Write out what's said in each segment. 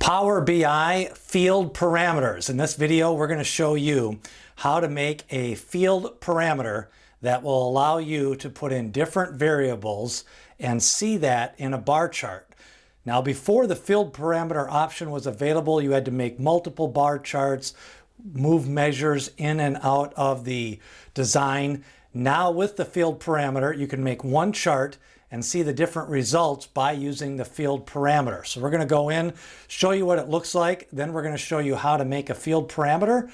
Power BI field parameters. In this video, we're going to show you how to make a field parameter that will allow you to put in different variables and see that in a bar chart. Now, before the field parameter option was available, you had to make multiple bar charts, move measures in and out of the design. Now with the field parameter, you can make one chart and see the different results by using the field parameter. So we're going to go in, show you what it looks like, then we're going to show you how to make a field parameter.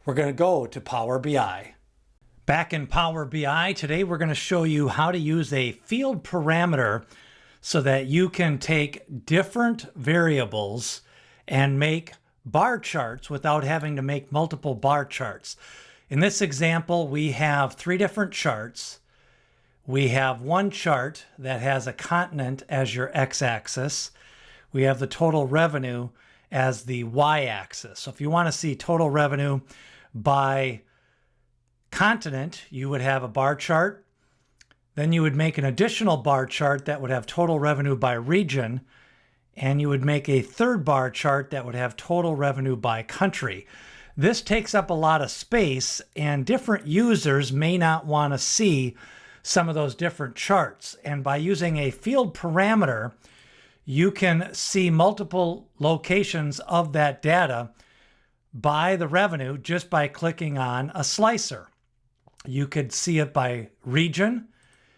We're going to go to Power BI. Back in Power BI, today we're going to show you how to use a field parameter so that you can take different variables and make bar charts without having to make multiple bar charts. In this example, we have three different charts. We have one chart that has a continent as your x-axis. We have the total revenue as the y-axis. So if you want to see total revenue by continent, you would have a bar chart. Then you would make an additional bar chart that would have total revenue by region. And you would make a third bar chart that would have total revenue by country. This takes up a lot of space, and different users may not want to see some of those different charts. And by using a field parameter, you can see multiple locations of that data by the revenue just by clicking on a slicer. You could see it by region,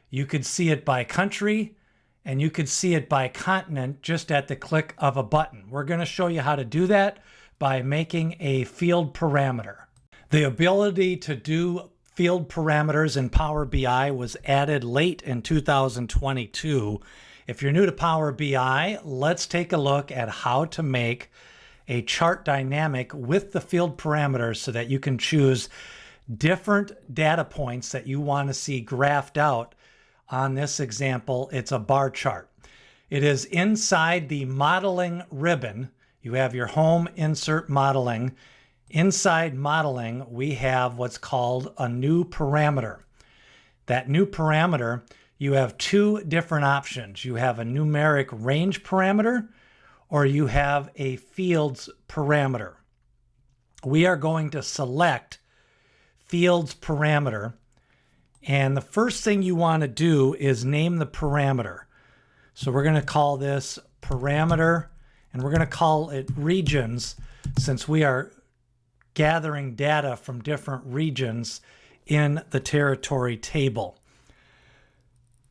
you could see it by country, and you could see it by continent just at the click of a button. We're going to show you how to do that by making a field parameter. The ability to do field parameters in Power BI was added late in 2022. If you're new to Power BI, let's take a look at how to make a chart dynamic with the field parameters so that you can choose different data points that you want to see graphed out. On this example, it's a bar chart. It is inside the modeling ribbon. You have your home, insert modeling. Inside modeling, we have what's called a new parameter. That new parameter, you have two different options. You have a numeric range parameter, or you have a fields parameter. We are going to select fields parameter. And the first thing you want to do is name the parameter. So we're going to call this parameter, and we're going to call it regions, since we are gathering data from different regions in the territory table.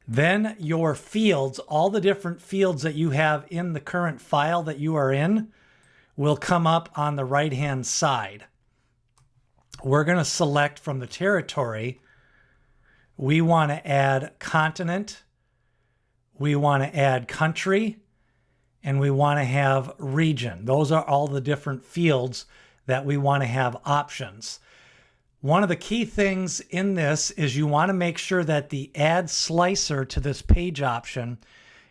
Then your fields, all the different fields that you have in the current file that you are in, will come up on the right-hand side. We're going to select from the territory. We want to add continent, we want to add country, and we want to have region. Those are all the different fields that we want to have options. One of the key things in this is you want to make sure that the add slicer to this page option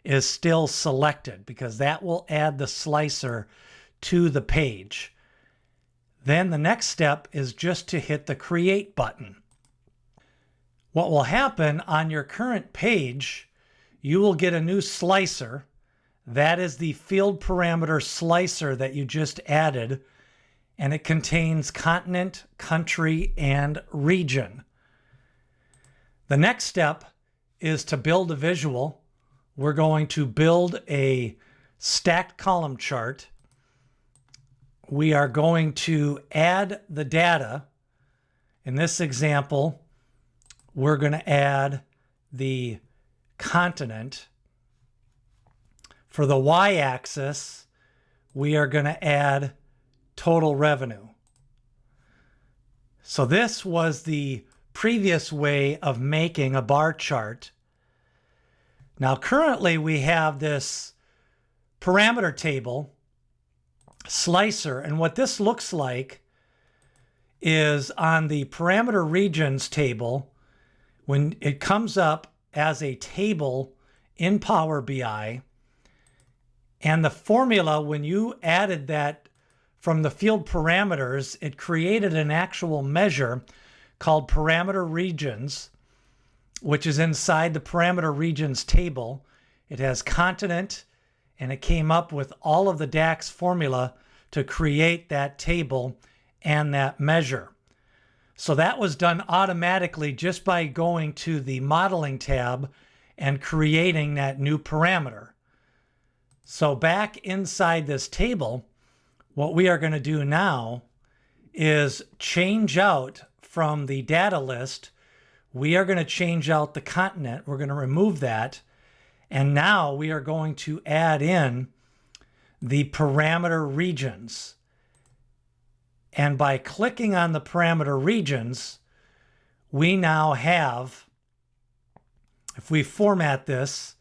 is still selected, because that will add the slicer to the page. Then the next step is just to hit the create button. What will happen on your current page, you will get a new slicer. That is the field parameter slicer that you just added, and it contains continent, country, and region. The next step is to build a visual. We're going to build a stacked column chart. We are going to add the data. In this example, we're going to add the continent. For the y-axis, we are going to add total revenue. So this was the previous way of making a bar chart. Now currently we have this parameter table slicer, and what this looks like is on the parameter regions table, when it comes up as a table in Power BI, and the formula, when you added that from the field parameters, it created an actual measure called parameter regions, which is inside the parameter regions table. It has continent and it came up with all of the DAX formula to create that table and that measure. So that was done automatically just by going to the modeling tab and creating that new parameter. So back inside this table, what we are going to do now is change out from the data list. We are going to change out the continent. We're going to remove that. And now we are going to add in the parameter regions. And by clicking on the parameter regions, we now have, if we format this,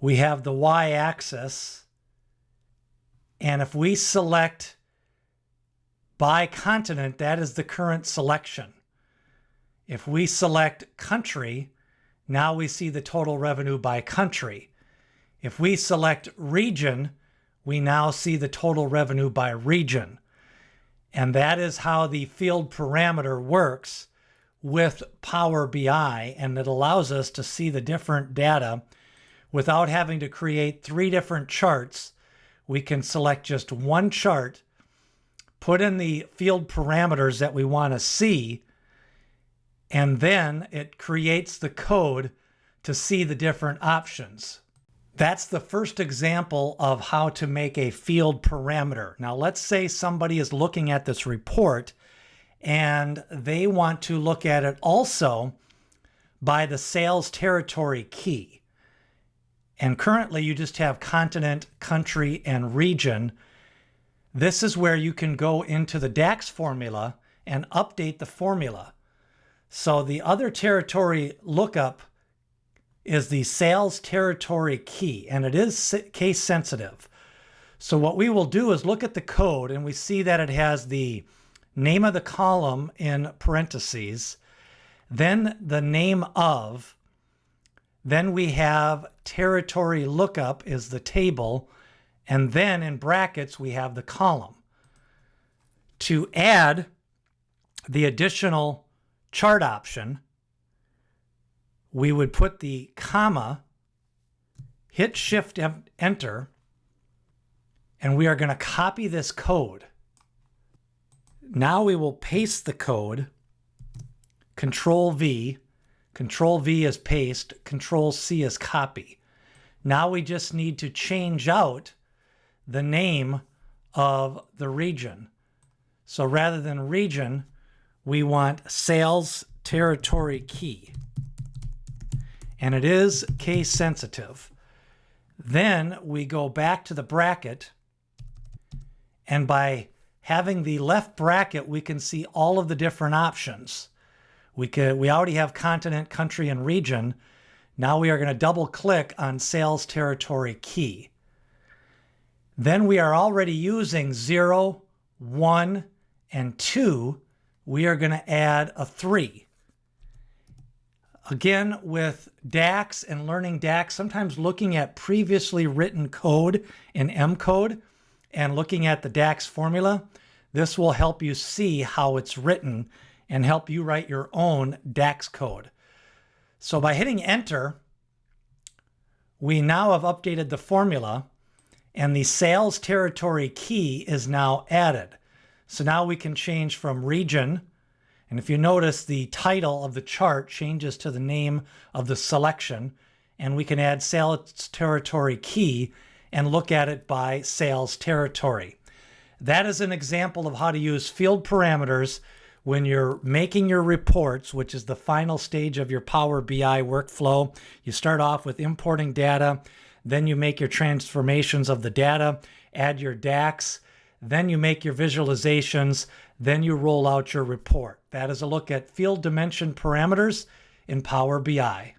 we have the y-axis. And if we select by continent, that is the current selection. If we select country, now we see the total revenue by country. If we select region, we now see the total revenue by region. And that is how the field parameter works with Power BI, and it allows us to see the different data without having to create 3 different charts. We can select just one chart, put in the field parameters that we want to see, and then it creates the code to see the different options. That's the first example of how to make a field parameter. Now let's say somebody is looking at this report and they want to look at it also by the sales territory key. And currently you just have continent, country, and region. This is where you can go into the DAX formula and update the formula. So the other territory lookup is the sales territory key, and it is case sensitive. So what we will do is look at the code, and we see that it has the name of the column in parentheses, then the name of, then we have territory lookup is the table, and then in brackets we have the column. To add the additional chart option, we would put the comma, hit Shift Enter, and we are going to copy this code. Now we will paste the code, Control V. Control V is paste, Control C is copy. Now we just need to change out the name of the region. So rather than region, we want sales territory key. And it is case sensitive. Then we go back to the bracket, and by having the left bracket, we can see all of the different options. We already have continent, country, and region. Now we are going to double click on sales territory key. Then we are already using 0, 1, and 2. We are going to add a 3. Again, with DAX and learning DAX, sometimes looking at previously written code in M code and looking at the DAX formula, this will help you see how it's written and help you write your own DAX code. So by hitting enter, we now have updated the formula, and the sales territory key is now added. So now we can change from region, and if you notice, the title of the chart changes to the name of the selection, and we can add sales territory key and look at it by sales territory. That is an example of how to use field parameters when you're making your reports, which is the final stage of your Power BI workflow. You start off with importing data, then you make your transformations of the data, add your DAX, then you make your visualizations, then you roll out your report. That is a look at field dimension parameters in Power BI.